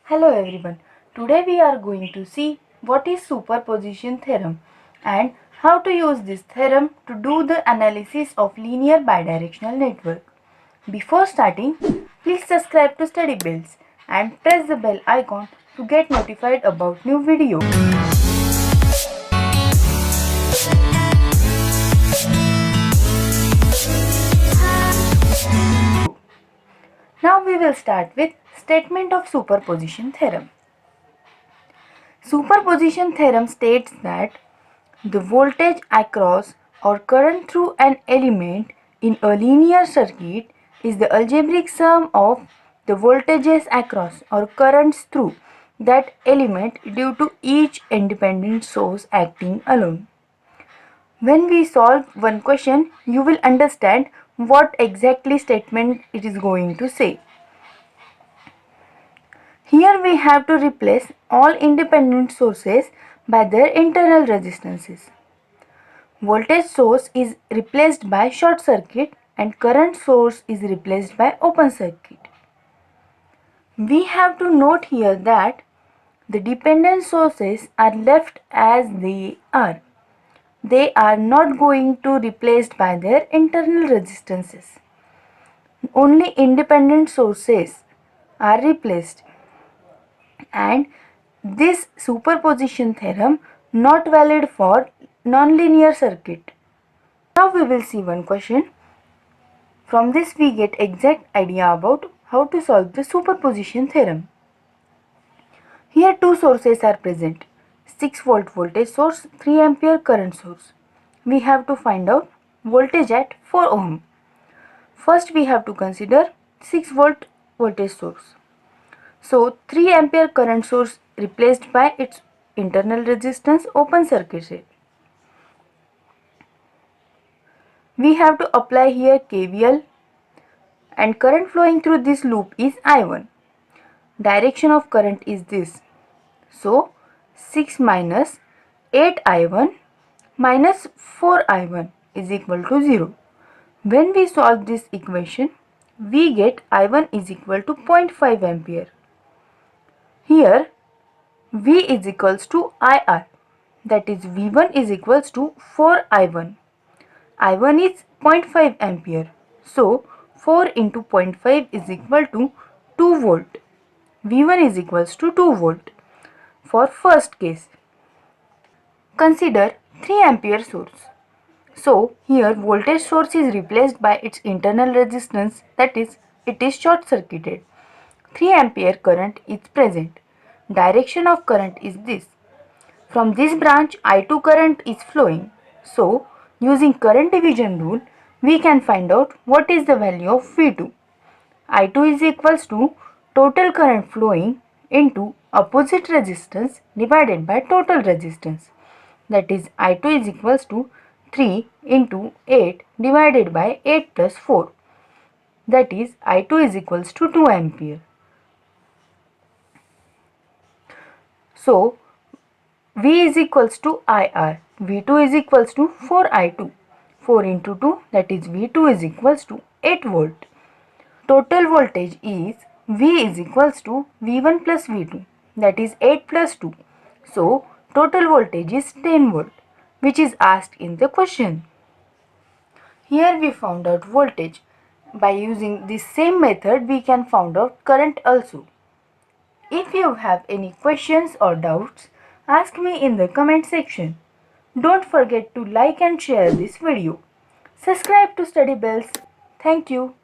Hello everyone. Today we are going to see what is superposition theorem and how to use this theorem to do the analysis of linear bidirectional network. Before starting, please subscribe to Study Bells and press the bell icon to get notified about new video. Now we will start with statement of superposition theorem. Superposition theorem states that the voltage across or current through an element in a linear circuit is the algebraic sum of the voltages across or currents through that element due to each independent source acting alone. When we solve one question, you will understand what exactly statement it is going to say. Here we have to replace all independent sources by their internal resistances. Voltage source is replaced by short circuit and current source is replaced by open circuit. We have to note here that the dependent sources are left as they are. They are not going to be replaced by their internal resistances. Only independent sources are replaced. And this superposition theorem not valid for nonlinear circuit. Now we will see one question. From this we get exact idea about how to solve the superposition theorem. Here two sources are present. 6 volt voltage source, 3 ampere current source. We have to find out voltage at 4 ohm. First we have to consider 6 volt voltage source. So 3 ampere current source replaced by its internal resistance open circuit. We have to apply here KVL and current flowing through this loop is I1. Direction of current is this. So 6 minus 8I1 minus 4I1 is equal to 0. When we solve this equation, we get I1 is equal to 0.5 ampere. Here V is equals to IR, that is V1 is equals to 4I1. I1 is 0.5 ampere, so 4 into 0.5 is equal to 2 volt. V1 is equals to 2 volt. For first case, consider 3 ampere source. So here voltage source is replaced by its internal resistance, that is it is short circuited. 3 ampere current is present. Direction of current is this. From this branch I2 current is flowing. So using current division rule, we can find out what is the value of V2. I2 is equals to total current flowing into opposite resistance divided by total resistance. That is I2 is equals to 3 into 8 divided by 8 plus 4. That is I2 is equals to 2 ampere. So V is equals to IR. V2 is equals to 4I2. 4 into 2, that is V2 is equals to 8 volt. Total voltage is V is equals to V1 plus V2, that is 8 plus 2. So total voltage is 10 volt, which is asked in the question. Here we found out voltage. By using this same method, we can find out current also. If you have any questions or doubts, ask me in the comment section. Don't forget to like and share this video. Subscribe to Study Bells. Thank you.